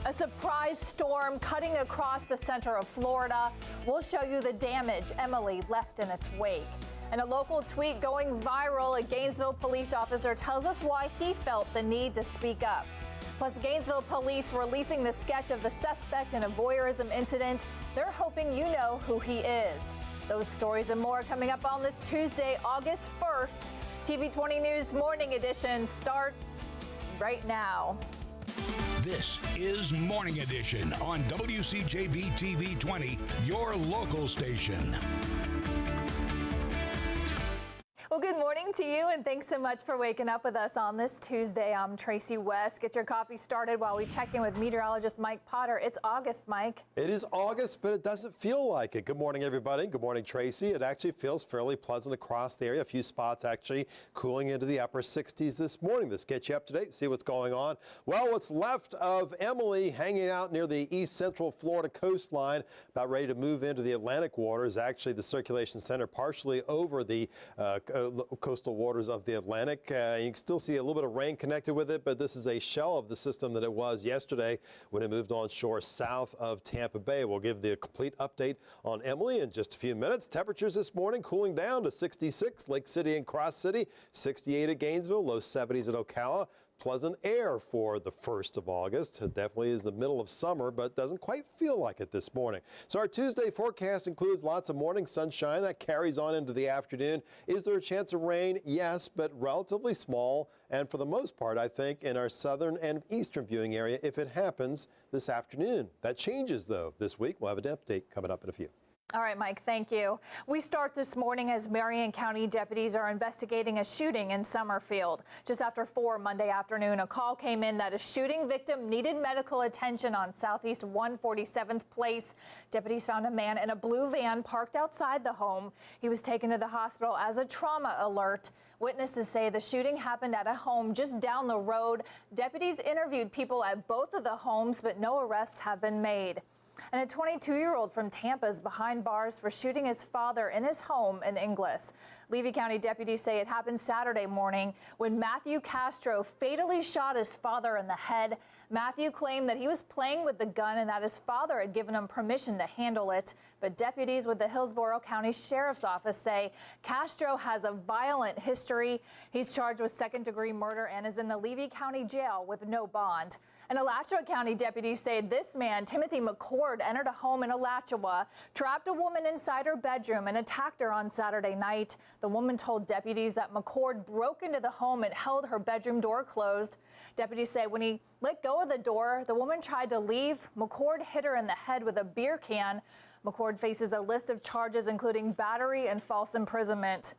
A surprise storm cutting across the center of Florida. We'll show you the damage Emily left in its wake. And a local tweet going viral, a Gainesville police officer tells us why he felt the need to speak up. Plus, Gainesville police releasing the sketch of the suspect in a voyeurism incident. They're hoping you know who he is. Those stories and more coming up on this Tuesday, August 1st. TV20 News Morning Edition starts right now. This is Morning Edition on WCJB TV20, your local station. Well, good morning to you, and thanks so much for waking up with us on this Tuesday. I'm Tracy West. Get your coffee started while we check in with meteorologist Mike Potter. It's August, Mike. It is August, but it doesn't feel like it. Good morning, everybody. Good morning, Tracy. It actually feels fairly pleasant across the area. A few spots actually cooling into the upper 60s this morning. Let's get you up to date, see what's going on. Well, what's left of Emily hanging out near the east central Florida coastline, about ready to move into the Atlantic waters. Actually, the circulation center partially over the coastal waters of the Atlantic. You can still see a little bit of rain connected with it, but this is a shell of the system that it was yesterday when it moved on shore south of Tampa Bay. We'll give the complete update on Emily in just a few minutes. Temperatures this morning cooling down to 66, Lake City and Cross City, 68 at Gainesville, low 70s at Ocala. Pleasant air for the 1st of August. It definitely is the middle of summer, but doesn't quite feel like it this morning. So our Tuesday forecast includes lots of morning sunshine that carries on into the afternoon. Is there a chance of rain? Yes, but relatively small. And for the most part, I think in our southern and eastern viewing area, if it happens this afternoon. That changes, though, this week. We'll have an update coming up in a few. All right, Mike, thank you. We start this morning as Marion County deputies are investigating a shooting in Summerfield. Just after 4 Monday afternoon, a call came in that a shooting victim needed medical attention on Southeast 147th Place. Deputies found a man in a blue van parked outside the home. He was taken to the hospital as a trauma alert. Witnesses say the shooting happened at a home just down the road. Deputies interviewed people at both of the homes, but no arrests have been made. And a 22-year-old from Tampa is behind bars for shooting his father in his home in Inglis. Levy County deputies say it happened Saturday morning when Matthew Castro fatally shot his father in the head. Matthew claimed that he was playing with the gun and that his father had given him permission to handle it. But deputies with the Hillsborough County Sheriff's Office say Castro has a violent history. He's charged with second-degree murder and is in the Levy County Jail with no bond. And Alachua County deputies say this man, Timothy McCord, entered a home in Alachua, trapped a woman inside her bedroom and attacked her on Saturday night. The woman told deputies that McCord broke into the home and held her bedroom door closed. Deputies say when he let go of the door, the woman tried to leave. McCord hit her in the head with a beer can. McCord faces a list of charges including battery and false imprisonment.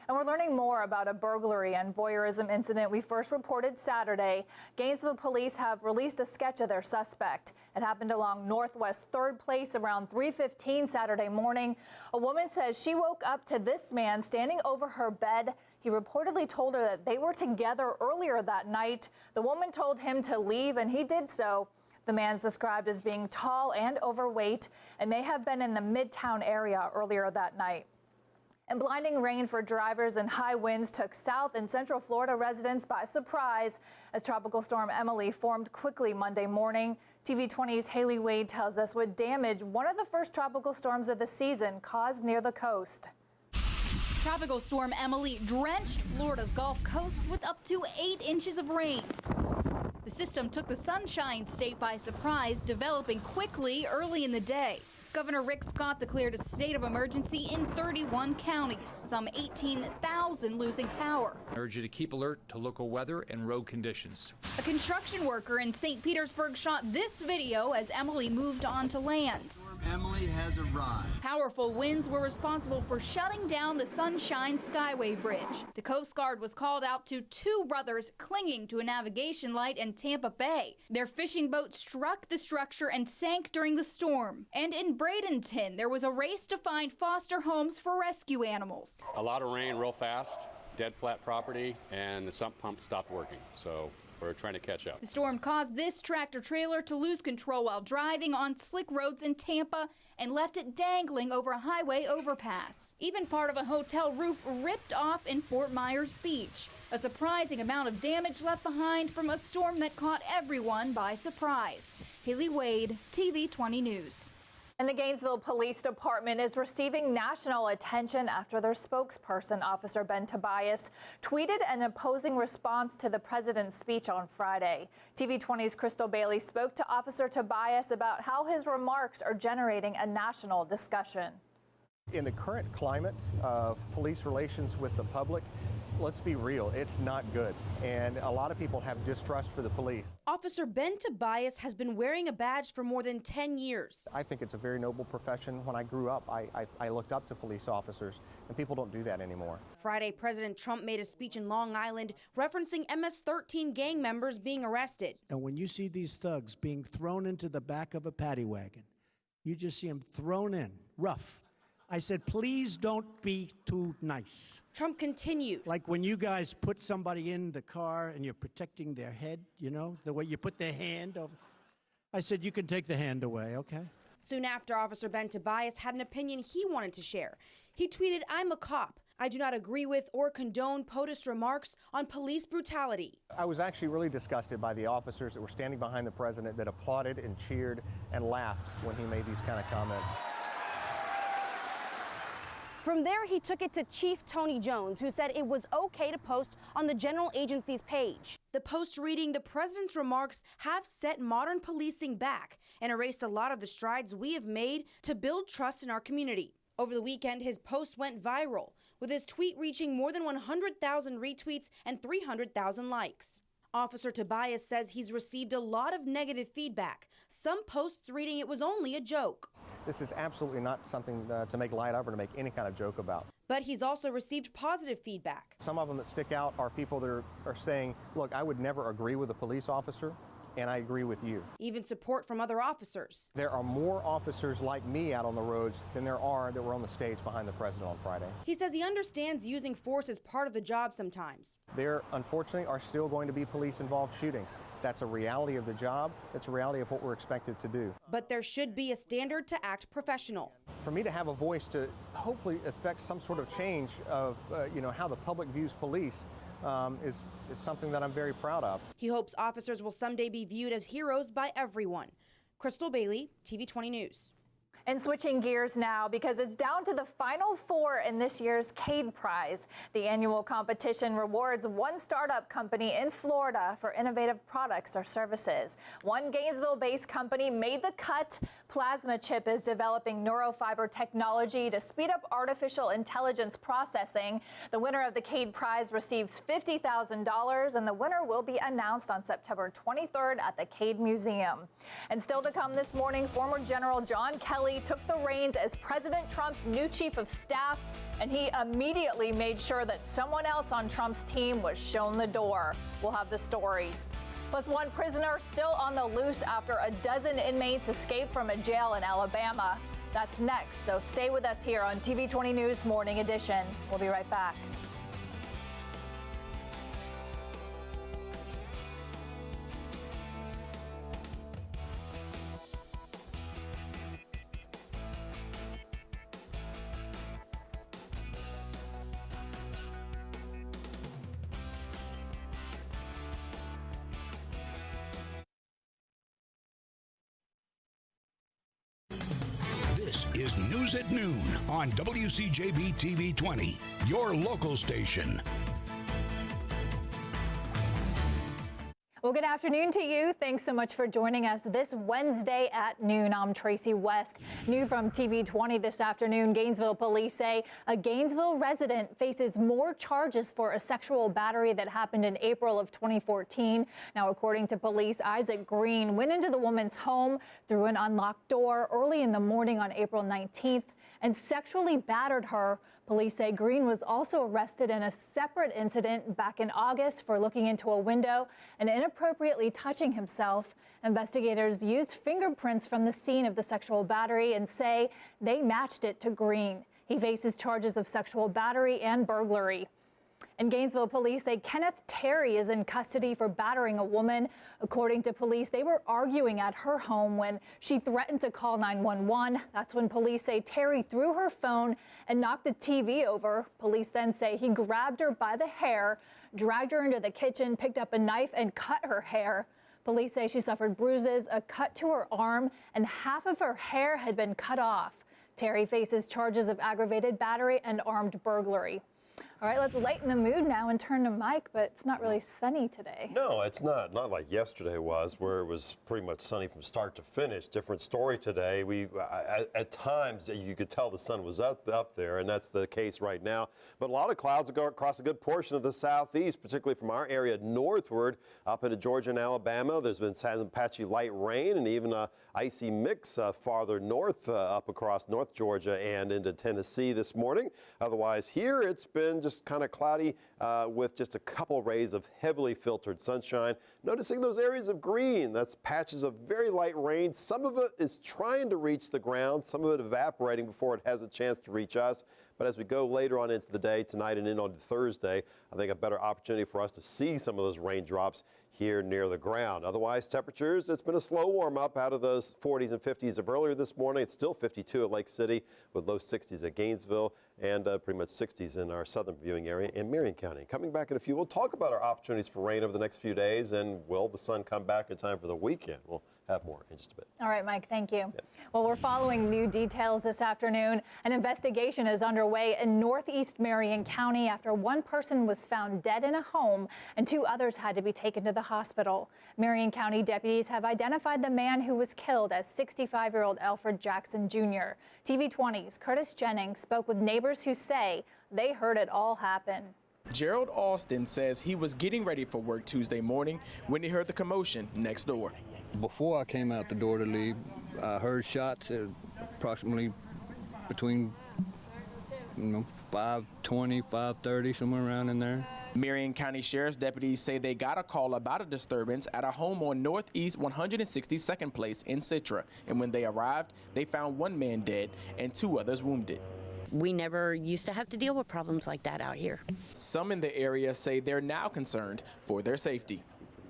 And we're learning more about a burglary and voyeurism incident we first reported Saturday. Gainesville police have released a sketch of their suspect. It happened along Northwest 3rd Place around 3:15 Saturday morning. A woman says she woke up to this man standing over her bed. He reportedly told her that they were together earlier that night. The woman told him to leave, and he did so. The man's described as being tall and overweight and may have been in the Midtown area earlier that night. And blinding rain for drivers and high winds took South and Central Florida residents by surprise as Tropical Storm Emily formed quickly Monday morning. TV20's Haley Wade tells us what damage one of the first tropical storms of the season caused near the coast. Tropical Storm Emily drenched Florida's Gulf Coast with up to 8 inches of rain. The system took the Sunshine State by surprise, developing quickly early in the day. Governor Rick Scott declared a state of emergency in 31 counties, some 18,000 losing power. I urge you to keep alert to local weather and road conditions. A construction worker in St. Petersburg shot this video as Emily moved onto land. Emily has arrived. Powerful winds were responsible for shutting down the Sunshine Skyway Bridge. The Coast Guard was called out to 2 brothers clinging to a navigation light in Tampa Bay. Their fishing boat struck the structure and sank during the storm. And in Bradenton, there was a race to find foster homes for rescue animals. A lot of rain real fast, dead flat property, and the sump pump stopped working. So We're trying to catch up. The storm caused this tractor trailer to lose control while driving on slick roads in Tampa and left it dangling over a highway overpass. Even part of a hotel roof ripped off in Fort Myers Beach. A surprising amount of damage left behind from a storm that caught everyone by surprise. Haley Wade, TV20 News. And the Gainesville Police Department is receiving national attention after their spokesperson, Officer Ben Tobias, tweeted an opposing response to the president's speech on Friday. TV20's Crystal Bailey spoke to Officer Tobias about how his remarks are generating a national discussion. In the current climate of police relations with the public, let's be real, it's not good. And a lot of people have distrust for the police. Officer Ben Tobias has been wearing a badge for more than 10 years. I think it's a very noble profession. When I grew up, I looked up to police officers, and people don't do that anymore. Friday, President Trump made a speech in Long Island referencing MS-13 gang members being arrested. And when you see these thugs being thrown into the back of a paddy wagon, you just see them thrown in, rough. I said, please don't be too nice. Trump continued. Like when you guys put somebody in the car and you're protecting their head, you know, the way you put their hand over. I said, you can take the hand away, okay? Soon after, Officer Ben Tobias had an opinion he wanted to share. He tweeted, "I'm a cop. I do not agree with or condone POTUS remarks on police brutality." I was actually really disgusted by the officers that were standing behind the president that applauded and cheered and laughed when he made these kind of comments. From there, he took it to Chief Tony Jones, who said it was okay to post on the general agency's page. The post reading, "The president's remarks have set modern policing back and erased a lot of the strides we have made to build trust in our community." Over the weekend, his post went viral, with his tweet reaching more than 100,000 retweets and 300,000 likes. Officer Tobias says he's received a lot of negative feedback, some posts reading it was only a joke. This is absolutely not something to make light of or to make any kind of joke about. But he's also received positive feedback. Some of them that stick out are people that are saying, look, I would never agree with a police officer, and I agree with you. Even support from other officers. There are more officers like me out on the roads than there are that were on the stage behind the president on Friday. He says he understands using force as part of the job sometimes. There, unfortunately, are still going to be police-involved shootings. That's a reality of the job. That's a reality of what we're expected to do. But there should be a standard to act professional. For me to have a voice to hopefully affect some sort of change of how the public views police is something that I'm very proud of. He hopes officers will someday be viewed as heroes by everyone. Crystal Bailey, TV20 News. And switching gears now, because it's down to the final four in this year's CADE Prize. The annual competition rewards one startup company in Florida for innovative products or services. One Gainesville-based company made the cut. Plasma Chip is developing neurofiber technology to speed up artificial intelligence processing. The winner of the CADE Prize receives $50,000, and the winner will be announced on September 23rd at the CADE Museum. And still to come this morning, former General John Kelly took the reins as President Trump's new chief of staff, and he immediately made sure that someone else on Trump's team was shown the door. We'll have the story. Plus, one prisoner still on the loose after a dozen inmates escaped from a jail in Alabama. That's next, so stay with us here on TV20 News Morning Edition. We'll be right back. This is News at Noon on WCJB TV20, your local station. Well, good afternoon to you. Thanks so much for joining us this Wednesday at noon. I'm Tracy West. New from TV20 this afternoon, Gainesville police say a Gainesville resident faces more charges for a sexual battery that happened in April of 2014. Now, according to police, Isaac Green went into the woman's home through an unlocked door early in the morning on April 19th and sexually battered her. Police say Green was also arrested in a separate incident back in August for looking into a window and inappropriately touching himself. Investigators used fingerprints from the scene of the sexual battery and say they matched it to Green. He faces charges of sexual battery and burglary. In Gainesville, police say Kenneth Terry is in custody for battering a woman. According to police, they were arguing at her home when she threatened to call 911. That's when police say Terry threw her phone and knocked a TV over. Police then say he grabbed her by the hair, dragged her into the kitchen, picked up a knife and cut her hair. Police say she suffered bruises, a cut to her arm, and half of her hair had been cut off. Terry faces charges of aggravated battery and armed burglary. All right, let's lighten the mood now and turn to Mike, but it's not really sunny today. No, it's not. Not like yesterday was, where it was pretty much sunny from start to finish. Different story today. At times, you could tell the sun was up there, and that's the case right now. But a lot of clouds go across a good portion of the southeast, particularly from our area northward up into Georgia and Alabama. There's been some patchy light rain and even a icy mix farther north up across North Georgia and into Tennessee this morning. Otherwise, here it's been just kind of cloudy with just a couple rays of heavily filtered sunshine. Noticing those areas of green, that's patches of very light rain. Some of it is trying to reach the ground, some of it evaporating before it has a chance to reach us. But as we go later on into the day, tonight and in on Thursday, I think a better opportunity for us to see some of those raindrops here near the ground. Otherwise, temperatures, it's been a slow warm up out of those 40s and 50s of earlier this morning. It's still 52 at Lake City with low 60s at Gainesville and pretty much 60s in our southern viewing area in Marion County. Coming back in a few, we'll talk about our opportunities for rain over the next few days, and will the sun come back in time for the weekend? We'll have more in just a bit. All right, Mike, thank you. Yep. Well, we're following new details this afternoon. An investigation is underway in northeast Marion County after one person was found dead in a home and two others had to be taken to the hospital. Marion County deputies have identified the man who was killed as 65-year-old Alfred Jackson Jr. TV20's Curtis Jennings spoke with neighbors who say they heard it all happen. Gerald Austin says he was getting ready for work Tuesday morning when he heard the commotion next door. Before I came out the door to leave, I heard shots at approximately between 5:20, 5:30, somewhere around in there. Marion County Sheriff's deputies say they got a call about a disturbance at a home on Northeast 162nd Place in Citra, and when they arrived, they found one man dead and two others wounded. We never used to have to deal with problems like that out here. Some in the area say they're now concerned for their safety.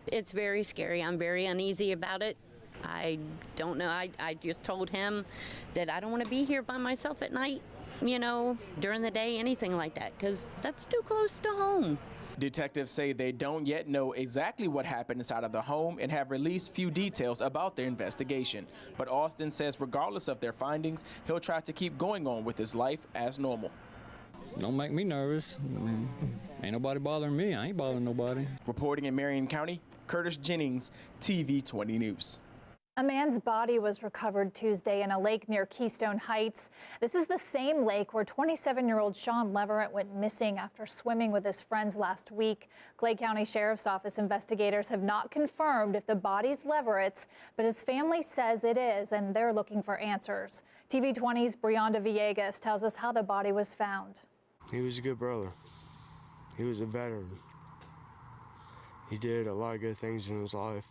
It's very scary. I'm very uneasy about it. I don't know. I just told him that I don't want to be here by myself at night, during the day, anything like that, because that's too close to home. Detectives say they don't yet know exactly what happened inside of the home and have released few details about their investigation. But Austin says regardless of their findings, he'll try to keep going on with his life as normal. Don't make me nervous. Ain't nobody bothering me. I ain't bothering nobody. Reporting in Marion County, Curtis Jennings, TV20 News. A man's body was recovered Tuesday in a lake near Keystone Heights. This is the same lake where 27-year-old Sean Leverett went missing after swimming with his friends last week. Clay County Sheriff's Office investigators have not confirmed if the body's Leverett's, but his family says it is, and they're looking for answers. TV20's Brianda Villegas tells us how the body was found. He was a good brother. He was a veteran. He did a lot of good things in his life.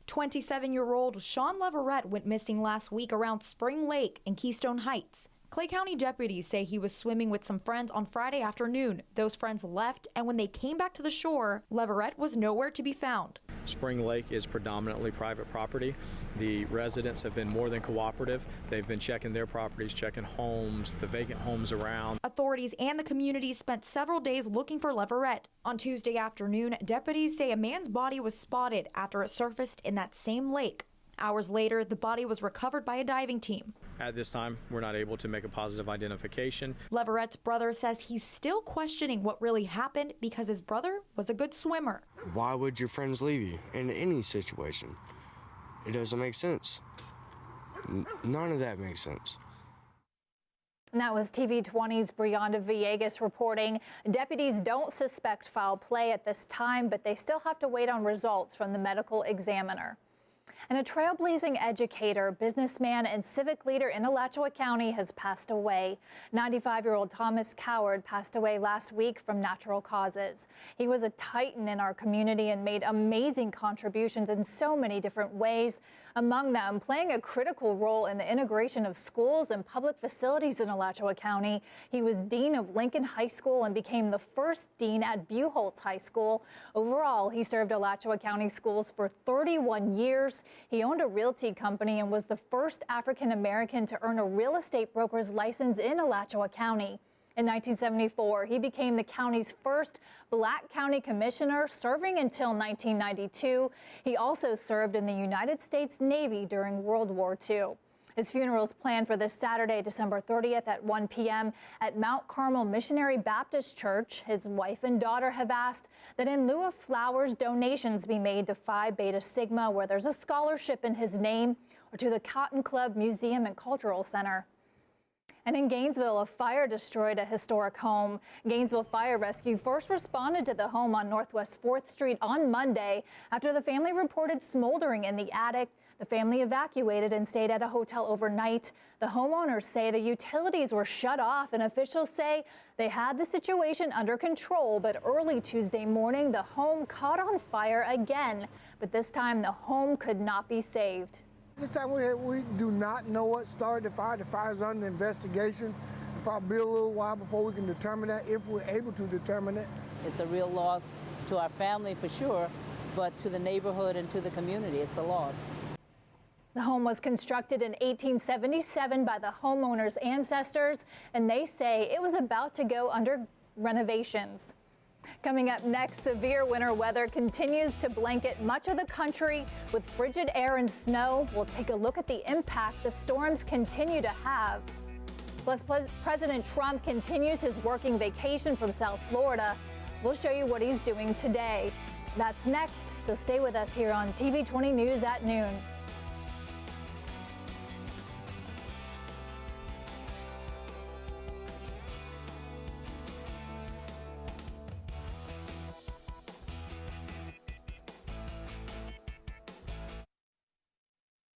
27-year-old Sean Leverett went missing last week around Spring Lake in Keystone Heights. Clay County deputies say he was swimming with some friends on Friday afternoon. Those friends left, and when they came back to the shore, Leverett was nowhere to be found. Spring Lake is predominantly private property. The residents have been more than cooperative. They've been checking their properties, checking homes, the vacant homes around. Authorities and the community spent several days looking for Leverett. On Tuesday afternoon, deputies say a man's body was spotted after it surfaced in that same lake. Hours later, the body was recovered by a diving team. At this time, we're not able to make a positive identification. Leverett's brother says he's still questioning what really happened because his brother was a good swimmer. Why would your friends leave you in any situation? It doesn't make sense. None of that makes sense. And that was TV20's Brianda Villegas reporting. Deputies don't suspect foul play at this time, but they still have to wait on results from the medical examiner. And a trailblazing educator, businessman, and civic leader in Alachua County has passed away. 95-year-old Thomas Coward passed away last week from natural causes. He was a titan in our community and made amazing contributions in so many different ways, among them playing a critical role in the integration of schools and public facilities in Alachua County. He was dean of Lincoln High School and became the first dean at Buchholz High School. Overall, he served Alachua County schools for 31 years. He owned a realty company and was the first African American to earn a real estate broker's license in Alachua County. In 1974, he became the county's first Black county commissioner, serving until 1992. He also served in the United States Navy during World War II. His funeral is planned for this Saturday, December 30th at 1 p.m. at Mount Carmel Missionary Baptist Church. His wife and daughter have asked that in lieu of flowers, donations be made to Phi Beta Sigma, where there's a scholarship in his name, or to the Cotton Club Museum and Cultural Center. And in Gainesville, a fire destroyed a historic home. Gainesville Fire Rescue first responded to the home on Northwest 4th Street on Monday after the family reported smoldering in the attic. The family evacuated and stayed at a hotel overnight. The homeowners say the utilities were shut off, and officials say they had the situation under control. But early Tuesday morning, the home caught on fire again. But this time, the home could not be saved. This time we do not know what started the fire. The fire is under investigation. It'll probably be a little while before we can determine that, if we're able to determine it. It's a real loss to our family for sure, but to the neighborhood and to the community, it's a loss. The home was constructed in 1877 by the homeowner's ancestors, and they say it was about to go under renovations. Coming up next, severe winter weather continues to blanket much of the country with frigid air and snow. We'll take a look at the impact the storms continue to have. Plus, President Trump continues his working vacation from South Florida. We'll show you what he's doing today. That's next, so stay with us here on TV20 News at noon.